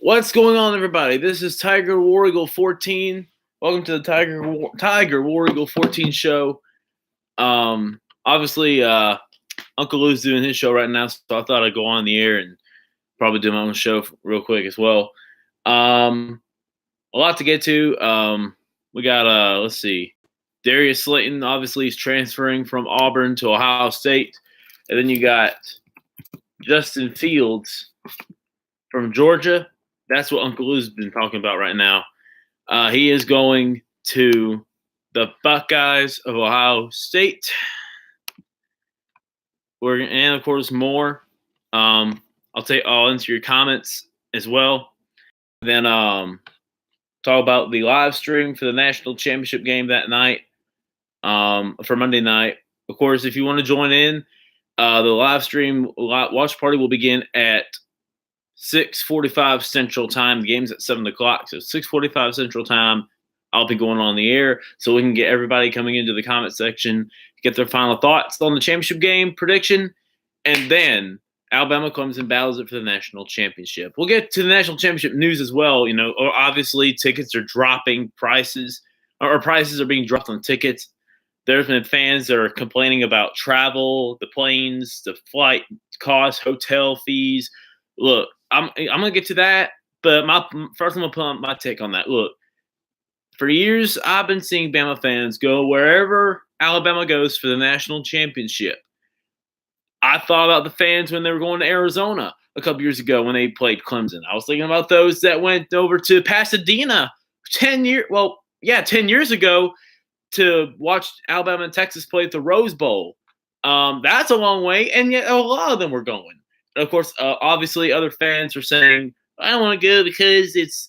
What's going on, everybody? This is TigerWarEagle14. Welcome to the TigerWarEagle14 show. Obviously, Uncle Lou's doing his show right now, so I thought I'd go on the air and probably do my own show real quick as well. A lot to get to. We got, let's see, Darius Slayton, obviously, is transferring from Auburn to Ohio State. And then you got Justin Fields from Georgia. That's what Uncle Lou's been talking about right now. He is going to the Buckeyes of Ohio State. And, of course, more. I'll answer your comments as well. Then talk about the live stream for the national championship game that night, for Monday night. Of course, if you want to join in, the live stream watch party will begin at 6:45 Central Time. The game's at 7 o'clock, so 6:45 Central Time. I'll be going on the air so we can get everybody coming into the comment section, get their final thoughts on the championship game prediction, and then Alabama comes and battles it for the national championship. We'll get to the national championship news as well. You know, obviously tickets are dropping prices, or prices are being dropped on tickets. There's been fans that are complaining about travel, the planes, the flight costs, hotel fees. Look, I'm gonna get to that, but first I'm gonna put my take on that. Look, for years I've been seeing Bama fans go wherever Alabama goes for the national championship. I thought about the fans when they were going to Arizona a couple years ago when they played Clemson. I was thinking about those that went over to Pasadena 10 years ago to watch Alabama and Texas play at the Rose Bowl. That's a long way, and yet a lot of them were going. Of course, obviously, other fans are saying, "I don't want to go because it's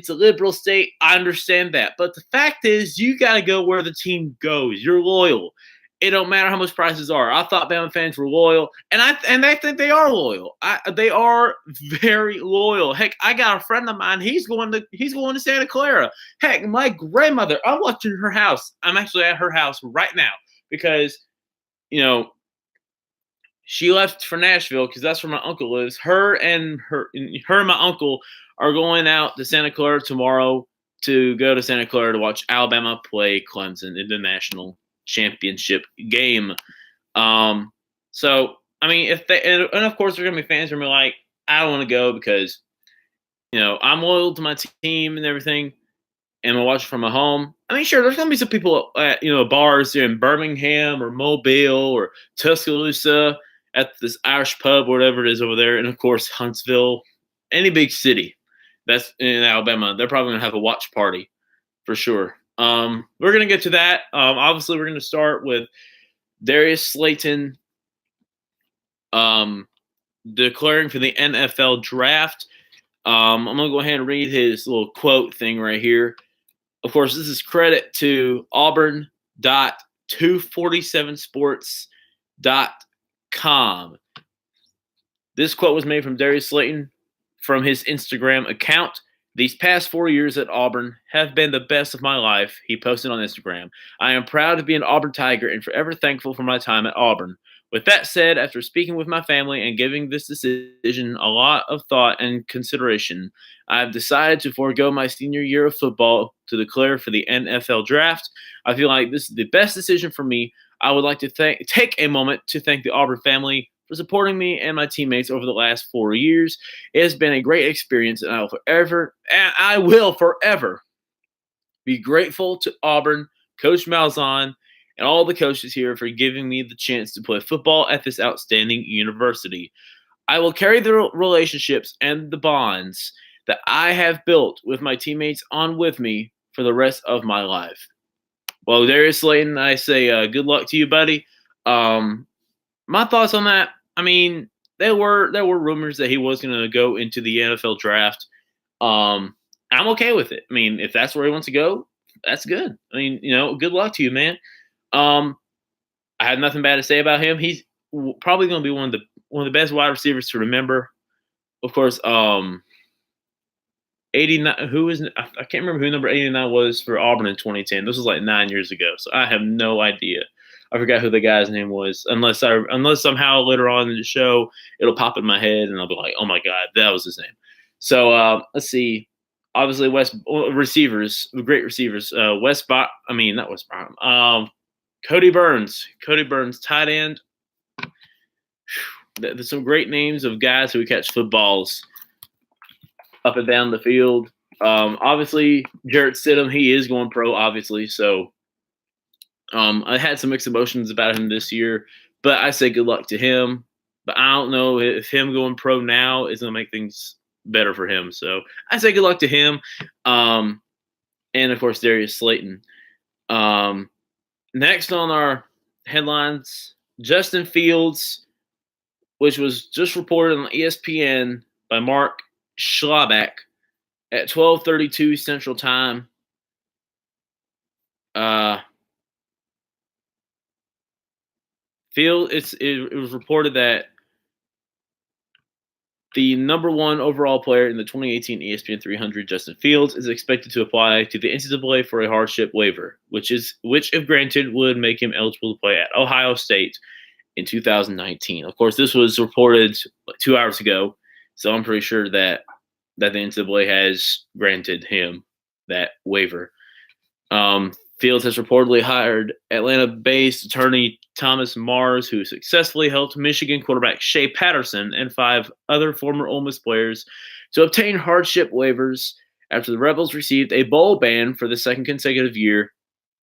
a liberal state." I understand that, but the fact is, you got to go where the team goes. You're loyal. It don't matter how much prices are. I thought Bama fans were loyal, and I think they are loyal. They are very loyal. Heck, I got a friend of mine. He's going to Santa Clara. Heck, my grandmother. I'm watching her house. I'm actually at her house right now because, you know, she left for Nashville because that's where my uncle lives. Her and my uncle are going out to Santa Clara tomorrow to go to Santa Clara to watch Alabama play Clemson in the national championship game. So I mean, and of course there's gonna be fans who are gonna be like, I don't want to go because, you know, I'm loyal to my team and everything, and I'm gonna watch it from my home. I mean, sure, there's gonna be some people at, you know, bars in Birmingham or Mobile or Tuscaloosa at this Irish pub or whatever it is over there, and of course Huntsville, any big city that's in Alabama, they're probably gonna have a watch party for sure. We're gonna get to that. Obviously, we're gonna start with Darius Slayton declaring for the NFL draft. I'm gonna go ahead and read his little quote thing right here. Of course, this is credit to Auburn.247sports.com. This quote was made from Darius Slayton from his Instagram account. These past 4 years at Auburn have been the best of my life, he posted on Instagram. I am proud to be an Auburn Tiger and forever thankful for my time at Auburn. With that said, after speaking with my family and giving this decision a lot of thought and consideration, I have decided to forego my senior year of football to declare for the NFL draft. I feel like this is the best decision for me. I would like to take a moment to thank the Auburn family for supporting me and my teammates over the last 4 years. It has been a great experience, and I will forever be grateful to Auburn, Coach Malzahn, and all the coaches here for giving me the chance to play football at this outstanding university. I will carry the relationships and the bonds that I have built with my teammates on with me for the rest of my life. Well, Darius Slayton, I say good luck to you, buddy. My thoughts on that, I mean, there were rumors that he was going to go into the NFL draft. I'm okay with it. I mean, if that's where he wants to go, that's good. I mean, you know, good luck to you, man. I had nothing bad to say about him. He's probably going to be one of the best wide receivers to remember. Of course, 89. I can't remember who number 89 was for Auburn in 2010. This was like 9 years ago, so I have no idea. I forgot who the guy's name was. Unless somehow later on in the show it'll pop in my head and I'll be like, oh my God, that was his name. Let's see. Obviously, receivers, great receivers. Not West Bottom. Cody Burns, tight end. There's some great names of guys who catch footballs up and down the field. Obviously, Jarrett Stidham, he is going pro, obviously. So I had some mixed emotions about him this year, but I say good luck to him. But I don't know if him going pro now is going to make things better for him. So I say good luck to him. And, of course, Darius Slayton. Next on our headlines, Justin Fields, which was just reported on ESPN by Mark Schlabach at 12:32 Central Time. It was reported that the number one overall player in the 2018 ESPN 300, Justin Fields, is expected to apply to the NCAA for a hardship waiver, which, if granted, would make him eligible to play at Ohio State in 2019. Of course, this was reported 2 hours ago, so I'm pretty sure that the NCAA has granted him that waiver. Fields has reportedly hired Atlanta-based attorney Thomas Mars, who successfully helped Michigan quarterback Shea Patterson and 5 other former Ole Miss players to obtain hardship waivers after the Rebels received a bowl ban for the second consecutive year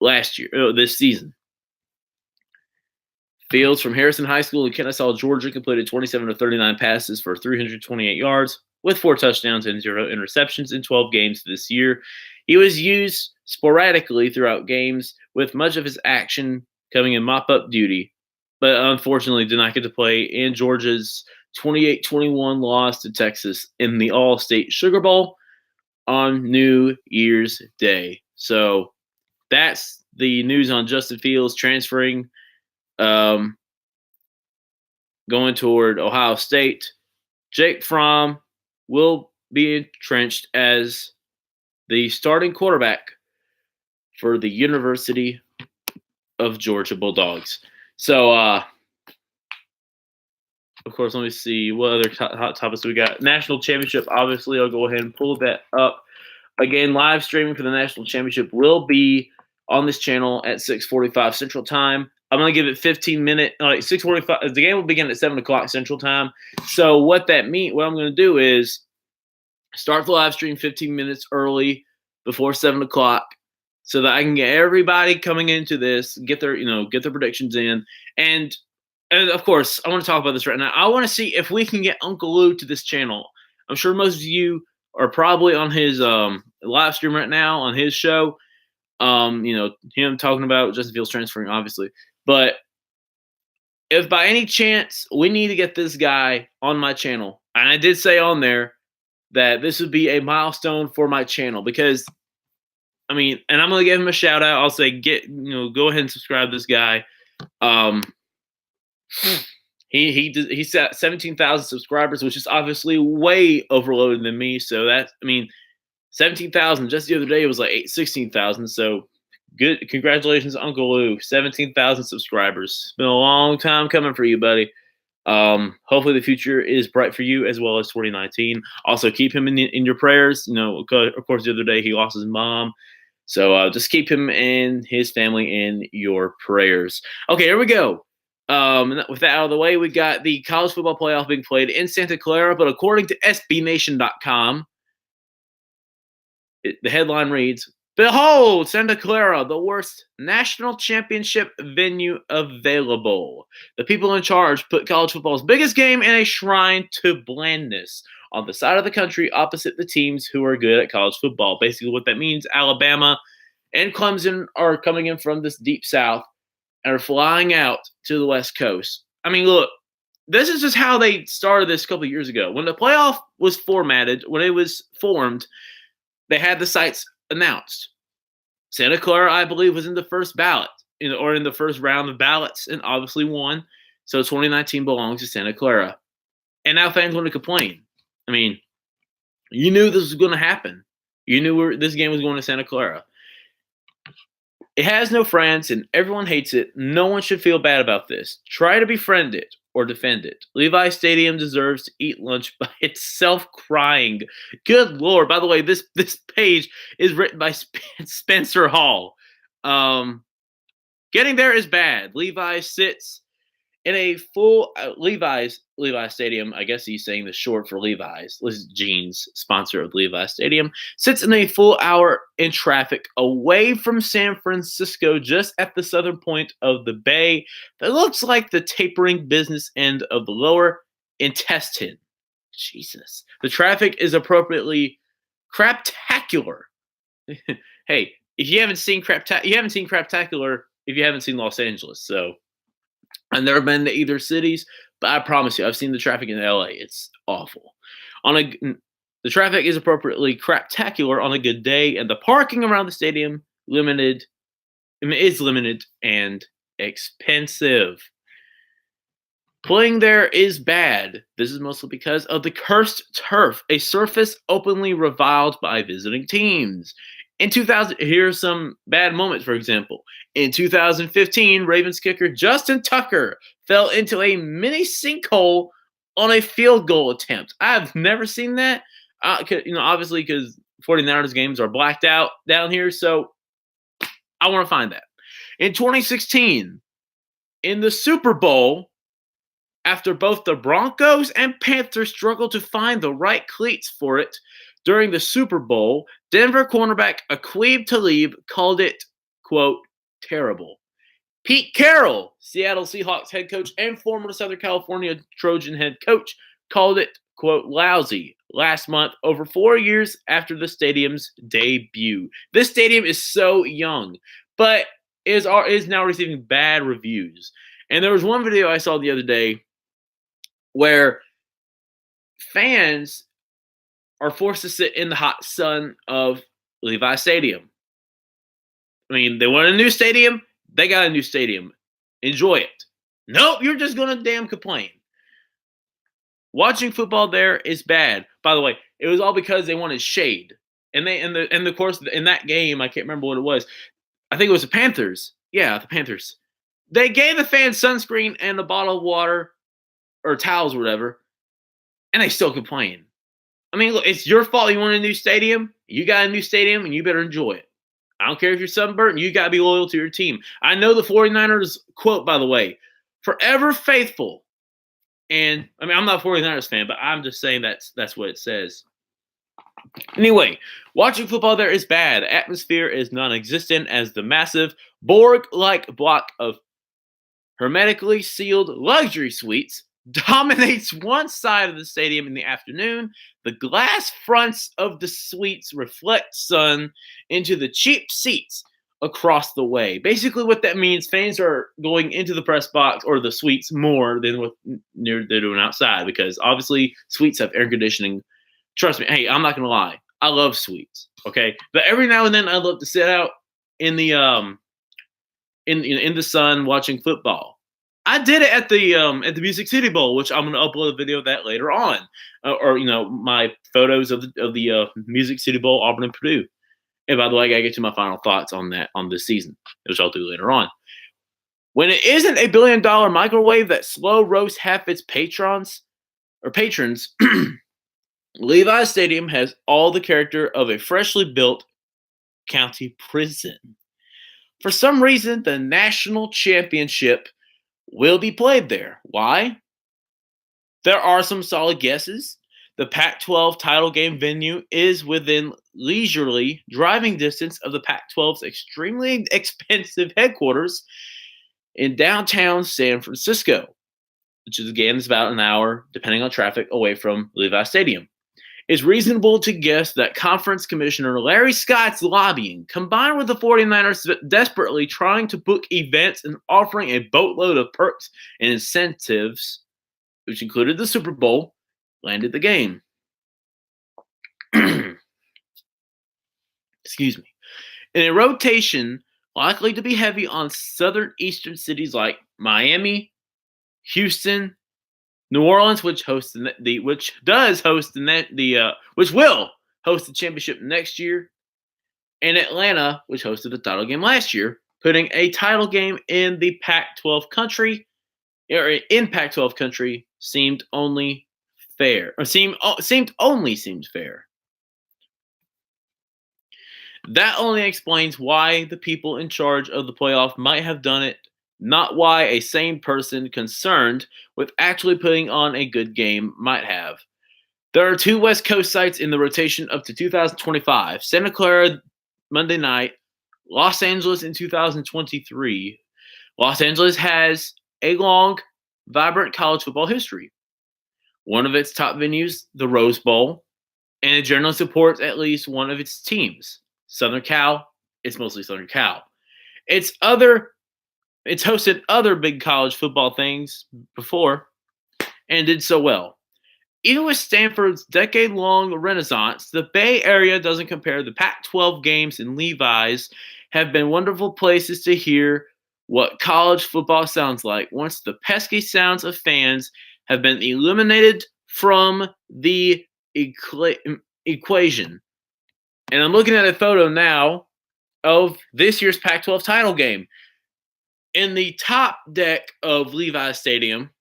this season. Fields from Harrison High School in Kennesaw, Georgia, completed 27 of 39 passes for 328 yards with 4 touchdowns and 0 interceptions in 12 games this year. He was used sporadically throughout games, with much of his action coming in mop-up duty, but unfortunately did not get to play in Georgia's 28-21 loss to Texas in the All-State Sugar Bowl on New Year's Day. So that's the news on Justin Fields transferring, going toward Ohio State. Jake Fromm will be entrenched as the starting quarterback for the University of Georgia Bulldogs. So, of course, let me see what other hot topics we got. National Championship, obviously, I'll go ahead and pull that up. Again, live streaming for the National Championship will be on this channel at 6:45 Central Time. I'm going to give it 15-minute, 6:45. The game will begin at 7 o'clock Central Time. So what I'm going to do is start the live stream 15 minutes early before 7 o'clock so that I can get everybody coming into this, get their predictions in. And of course, I want to talk about this right now. I want to see if we can get Uncle Lou to this channel. I'm sure most of you are probably on his live stream right now on his show. Him talking about Justin Fields transferring, obviously. But if by any chance we need to get this guy on my channel, and I did say on there that this would be a milestone for my channel because, and I'm going to give him a shout out. I'll say, go ahead and subscribe to this guy. He's at 17,000 subscribers, which is obviously way overloaded than me. So 17,000 just the other day, it was like 16,000. So good. Congratulations, Uncle Lou. 17,000 subscribers. It's been a long time coming for you, buddy. Hopefully the future is bright for you as well as 2019. Also keep him in your prayers. Of course, the other day he lost his mom. So just keep him and his family in your prayers. Okay, here we go. With that out of the way, we got the college football playoff being played in Santa Clara, but according to SBNation.com, the headline reads, "Behold, Santa Clara, the worst national championship venue available. The people in charge put college football's biggest game in a shrine to blandness on the side of the country opposite the teams who are good at college football." Basically what that means, Alabama and Clemson are coming in from this deep south and are flying out to the West Coast. Look, this is just how they started this a couple of years ago. When the playoff was formatted, when it was formed, they had the sites announced. Santa Clara, I believe, was in the first ballot, or in the first round of ballots, and obviously won. So 2019 belongs to Santa Clara. And now fans want to complain. You knew this was going to happen. You knew this game was going to Santa Clara. It has no friends, and everyone hates it. No one should feel bad about this. Try to befriend it. or defend it. Levi's Stadium deserves to eat lunch by itself crying. Good Lord. By the way, this page is written by Spencer Hall. Getting there is bad. Levi's sits in a full Levi's Stadium. I guess he's saying the short for Levi's. This is Jeans, sponsor of Levi's Stadium. Sits in a full hour in traffic away from San Francisco, just at the southern point of the bay. That looks like the tapering business end of the lower intestine. Jesus, the traffic is appropriately craptacular. Hey, if you haven't seen craptacular if you haven't seen Los Angeles. So I've never been to either cities, but I promise you, I've seen the traffic in LA. It's awful. The traffic is appropriately craptacular on a good day, and the parking around the stadium is limited and expensive. Playing there is bad. This is mostly because of the cursed turf, a surface openly reviled by visiting teams. In 2000, here's some bad moments, for example. In 2015, Ravens kicker Justin Tucker fell into a mini sinkhole on a field goal attempt. I've never seen that. Obviously, because 49ers games are blacked out down here, so I want to find that. In 2016, in the Super Bowl, after both the Broncos and Panthers struggled to find the right cleats for it, during the Super Bowl, Denver cornerback Aqib Talib called it, quote, terrible. Pete Carroll, Seattle Seahawks head coach and former Southern California Trojan head coach, called it, quote, lousy last month, over 4 years after the stadium's debut. This stadium is so young, but is now receiving bad reviews. And there was one video I saw the other day where fans are forced to sit in the hot sun of Levi Stadium. I mean, they want a new stadium. They got a new stadium. Enjoy it. Nope, you're just going to damn complain. Watching football there is bad. By the way, it was all because they wanted shade. And of course, in that game, I can't remember what it was. I think it was the Panthers. Yeah, the Panthers. They gave the fans sunscreen and a bottle of water or towels or whatever, and they still complain. I mean, look, it's your fault you want a new stadium. You got a new stadium, and you better enjoy it. I don't care if you're sunburnt. You got to be loyal to your team. I know the 49ers quote, by the way, forever faithful. And, I mean, I'm not a 49ers fan, but I'm just saying that's what it says. Anyway, watching football there is bad. Atmosphere is non-existent as the massive Borg-like block of hermetically sealed luxury suites dominates one side of the stadium in the afternoon. The glass fronts of the suites reflect sun into the cheap seats across the way. Basically, what that means, fans are going into the press box or the suites more than what they're doing outside, because obviously suites have air conditioning. Trust me, hey, I'm not gonna lie, I love suites. Okay, but every now and then I love to sit out in the in the sun watching football. I did it at the Music City Bowl, which I'm going to upload a video of that later on, or my photos of the Music City Bowl, Auburn and Purdue. And by the way, I got to get to my final thoughts on that on this season, which I'll do later on. When it isn't a $1 billion microwave that slow roasts half its patrons, Levi Stadium has all the character of a freshly built county prison. For some reason, the national championship will be played there. Why? There are some solid guesses. The Pac-12 title game venue is within leisurely driving distance of the Pac-12's extremely expensive headquarters in downtown San Francisco, which is, again, is about an hour, depending on traffic, away from Levi Stadium. It's reasonable to guess that Conference Commissioner Larry Scott's lobbying, combined with the 49ers desperately trying to book events and offering a boatload of perks and incentives, which included the Super Bowl, landed the game. Excuse me. In a rotation likely to be heavy on southeastern cities like Miami, Houston, New Orleans, which will host the championship next year, and Atlanta, which hosted the title game last year, putting a title game in the Pac-12 country or in Pac-12 country seemed only fair, or seemed fair. That only explains why the people in charge of the playoff might have done it, not why a sane person concerned with actually putting on a good game might have. There are 2 West Coast sites in the rotation up to 2025: Santa Clara Monday night, Los Angeles in 2023. Los Angeles has a long, vibrant college football history. One of its top venues, the Rose Bowl, and it generally supports at least one of its teams. Southern Cal, it's mostly Southern Cal. It's hosted other big college football things before and did so well. Even with Stanford's decade-long renaissance, the Bay Area doesn't compare. The Pac-12 games in Levi's have been wonderful places to hear what college football sounds like once the pesky sounds of fans have been eliminated from the equation. And I'm looking at a photo now of this year's Pac-12 title game. In the top deck of Levis Stadium,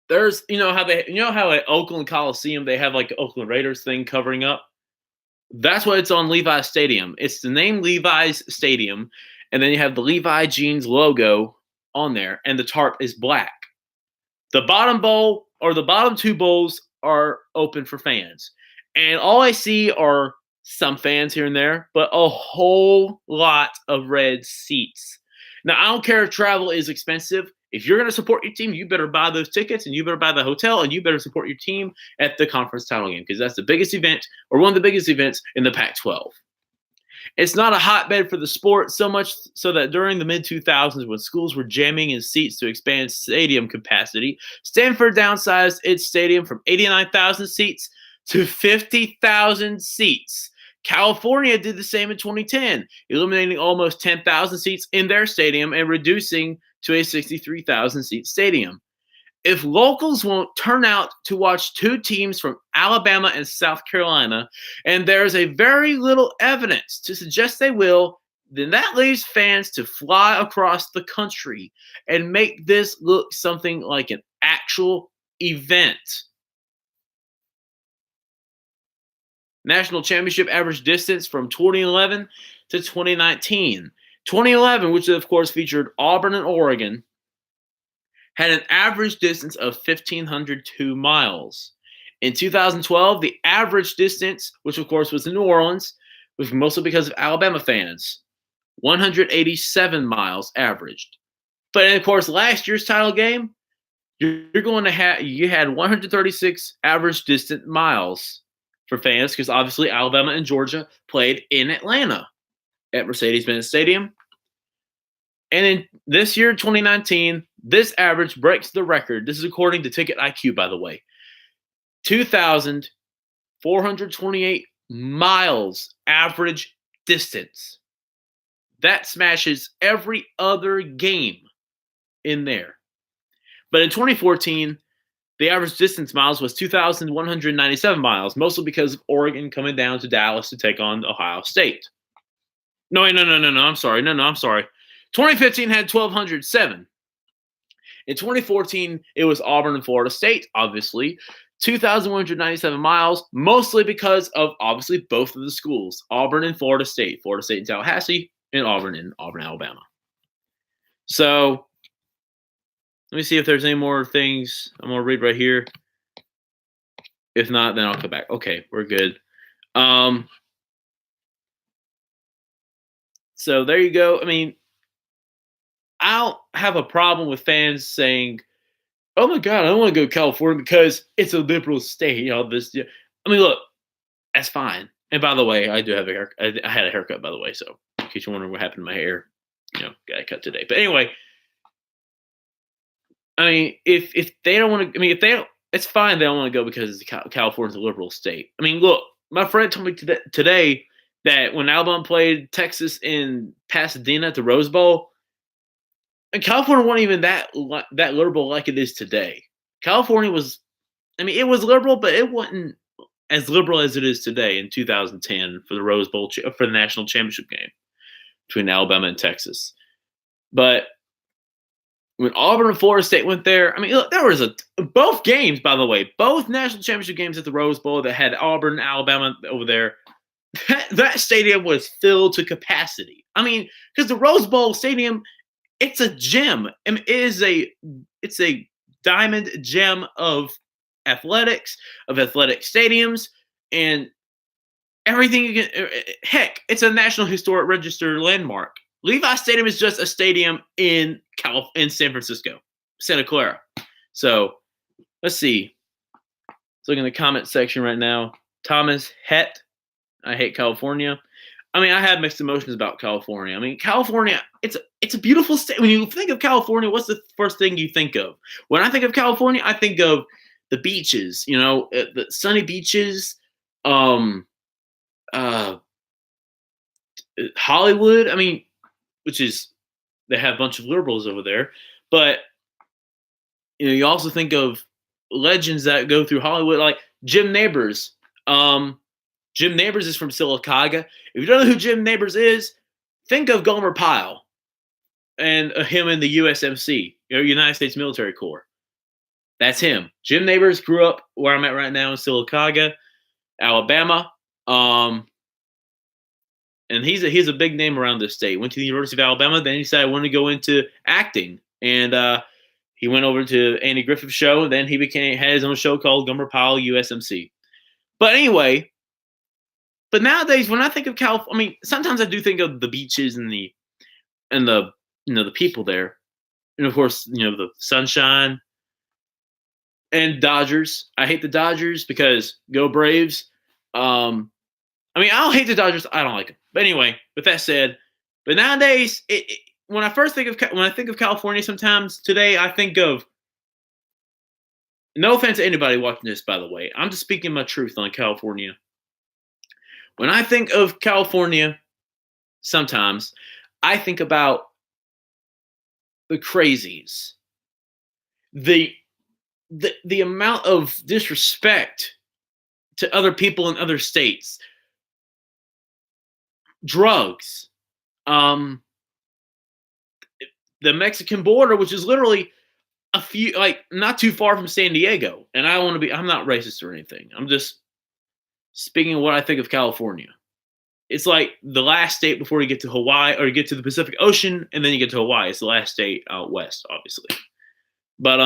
there's how at Oakland Coliseum they have like the Oakland Raiders thing covering up. That's what it's on Levi's Stadium. It's the name Levi's Stadium, and then you have the Levi Jeans logo on there, and the tarp is black. The bottom bowl or the bottom 2 bowls are open for fans, and all I see are some fans here and there, but a whole lot of red seats. Now, I don't care if travel is expensive. If you're going to support your team, you better buy those tickets, and you better buy the hotel, and you better support your team at the conference title game, because that's the biggest event, or one of the biggest events in the Pac-12. It's not a hotbed for the sport, so much so that during the mid-2000s, when schools were jamming in seats to expand stadium capacity, Stanford downsized its stadium from 89,000 seats to 50,000 seats. California did the same in 2010, eliminating almost 10,000 seats in their stadium and reducing to a 63,000 seat stadium. If locals won't turn out to watch 2 teams from Alabama and South Carolina, and there's a very little evidence to suggest they will, then that leaves fans to fly across the country and make this look something like an actual event. National championship average distance from 2011 to 2019. 2011, which of course featured Auburn and Oregon, had an average distance of 1,502 miles. In 2012, the average distance, which of course was in New Orleans, was mostly because of Alabama fans, 187 miles averaged. But of course, last year's title game, you had 136 average distant miles for fans, because obviously Alabama and Georgia played in Atlanta at Mercedes-Benz Stadium. And in this year, 2019, this average breaks the record. This is according to Ticket IQ, by the way. 2,428 miles average distance. That smashes every other game in there. But in 2014, the average distance miles was 2,197 miles, mostly because of Oregon coming down to Dallas to take on Ohio State. No, I'm sorry. 2015 had 1,207. In 2014, it was Auburn and Florida State, obviously. 2,197 miles, mostly because of, obviously, both of the schools. Auburn and Florida State. Florida State in Tallahassee, and Auburn in Auburn, Alabama. So, let me see if there's any more things I'm going to read right here. If not, then I'll come back. Okay, we're good. So there you go. I mean, I don't have a problem with fans saying, "Oh my God, I don't want to go to California because it's a liberal state." I mean, look, that's fine. And by the way, I do have a haircut. I had a haircut, by the way. So in case you're wondering what happened to my hair, got a cut today. But anyway, I mean, if they don't want to, I mean, if they don't, it's fine. They don't want to go because California's a liberal state. I mean, look, my friend told me today that when Alabama played Texas in Pasadena at the Rose Bowl, and California wasn't even that liberal like it is today. California was, I mean, it was liberal, but it wasn't as liberal as it is today in 2010 for the Rose Bowl, for the national championship game between Alabama and Texas. But when Auburn and Florida State went there, I mean, look, there was both games, by the way, both national championship games at the Rose Bowl that had Auburn, Alabama over there. That stadium was filled to capacity. I mean, because the Rose Bowl stadium, it's a gem. I mean, it's a diamond gem of athletics, of athletic stadiums, and everything you can. Heck, it's a National Historic Register landmark. Levi Stadium is just a stadium in San Francisco, Santa Clara. So let's see. Let's look in the comment section right now. Thomas Het, I hate California. I mean, I have mixed emotions about California. I mean, California, it's a beautiful state. When you think of California, what's the first thing you think of? When I think of California, I think of the beaches. You know, the sunny beaches. Hollywood. I mean, which is they have a bunch of liberals over there, but you know, you also think of legends that go through Hollywood, like Jim Nabors. Jim Nabors is from Sylacauga. If you don't know who Jim Nabors is, think of Gomer Pyle and him in the USMC, United States Military Corps. That's him. Jim Nabors grew up where I'm at right now in Sylacauga, Alabama. And he's a big name around this state. Went to the University of Alabama, then he decided he wanted to go into acting. And he went over to Andy Griffith's show, and then he had his own show called Gomer Pyle USMC. But anyway, but nowadays when I think of California, I mean, sometimes I do think of the beaches and the the people there. And of course, the sunshine and Dodgers. I hate the Dodgers because go Braves. I mean, I don't hate the Dodgers. I don't like them. But anyway, with that said, but nowadays, when I think of California, sometimes today I think of. No offense to anybody watching this, by the way. I'm just speaking my truth on California. When I think of California, sometimes I think about the crazies, the amount of disrespect to other people in other states. Drugs, the Mexican border, which is literally not too far from San Diego. And I'm not racist or anything. I'm just speaking of what I think of California. It's like the last state before you get to Hawaii or you get to the Pacific Ocean, and then you get to Hawaii. It's the last state out west, obviously. But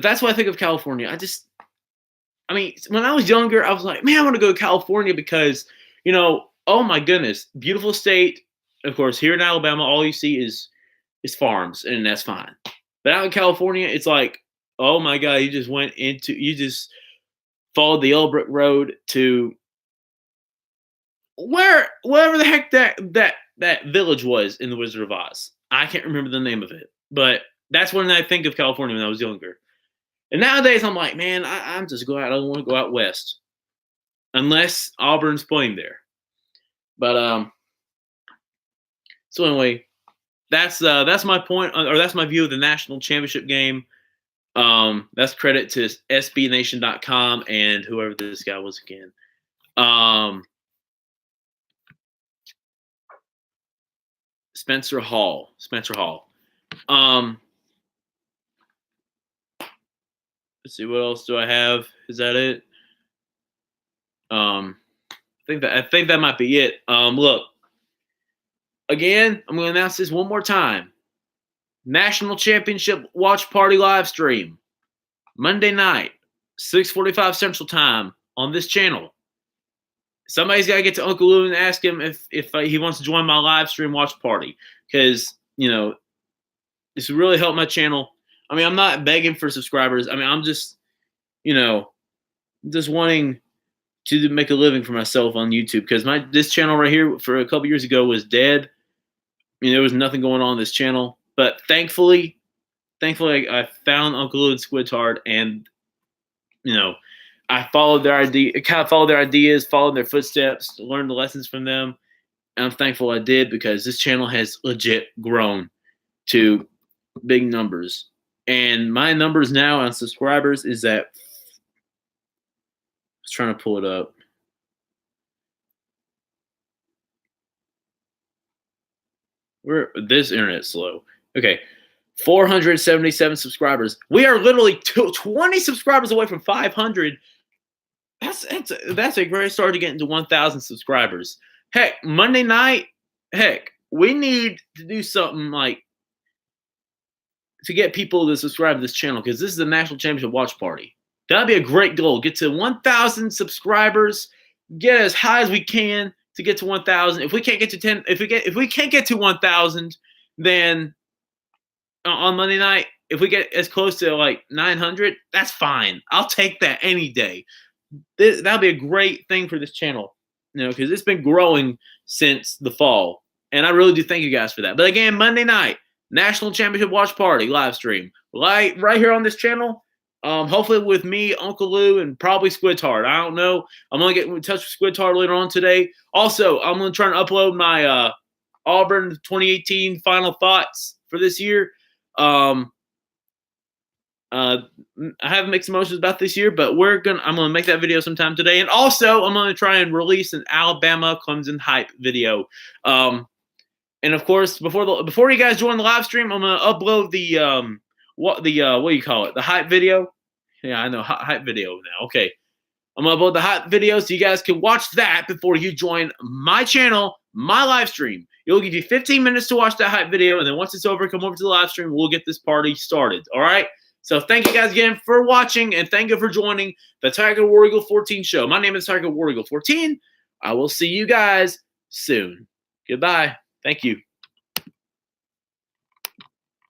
that's what I think of California. I mean, when I was younger, I was like, man, I want to go to California because, oh my goodness, beautiful state. Of course, here in Alabama, all you see is farms, and that's fine. But out in California, it's like, oh my God, you just followed the Yellow Brick Road to wherever the heck that village was in the Wizard of Oz. I can't remember the name of it, but that's when I think of California when I was younger. And nowadays, I'm like, man, I'm just glad I don't want to go out west, unless Auburn's playing there. But so anyway, that's my point, or that's my view of the national championship game. That's credit to SBNation.com and whoever this guy was again. Spencer Hall. Let's see, what else do I have? Is that it? I think that might be it. Look, again, I'm going to announce this one more time. National Championship Watch Party live stream, Monday night, 6:45 Central Time on this channel. Somebody's got to get to Uncle Lou and ask him if he wants to join my live stream watch party, because this would really help my channel. I mean, I'm not begging for subscribers. I mean, I'm just, just wanting to make a living for myself on YouTube, because this channel right here for a couple years ago was dead. I mean, there was nothing going on this channel, but thankfully, I found Uncle Lou and Squid Hard, and I followed their ideas, followed their footsteps, learned the lessons from them, and I'm thankful I did, because this channel has legit grown to big numbers. And my numbers now on subscribers is at, I was trying to pull it up. This internet's slow. Okay. 477 subscribers. We are literally 20 subscribers away from 500. That's a great start to getting to 1,000 subscribers. Heck, Monday night, we need to do something like to get people to subscribe to this channel because this is the National Championship watch party. That'd be a great goal. Get to 1,000 subscribers. Get as high as we can to get to 1,000. If we can't get to 10, if we can't get to 1,000, then on Monday night, if we get as close to like 900, that's fine. I'll take that any day. That'll be a great thing for this channel, because it's been growing since the fall, and I really do thank you guys for that. But again, Monday night, National Championship Watch Party live stream, right here on this channel. Hopefully with me, Uncle Lou, and probably Squidtard. I don't know. I'm gonna get in touch with Squidtard later on today. Also, I'm gonna try and upload my Auburn 2018 final thoughts for this year. I have mixed emotions about this year, but I'm gonna make that video sometime today. And also, I'm gonna try and release an Alabama Clemson hype video. And of course, before you guys join the live stream, I'm gonna upload the what do you call it? The hype video. Yeah, I know, hype video now. Okay, I'm gonna upload the hype video so you guys can watch that before you join my channel, my live stream. It'll give you 15 minutes to watch that hype video, and then once it's over, come over to the live stream. We'll get this party started. All right. So thank you guys again for watching, and thank you for joining the TigerWarEagle14 show. My name is TigerWarEagle14. I will see you guys soon. Goodbye. Thank you.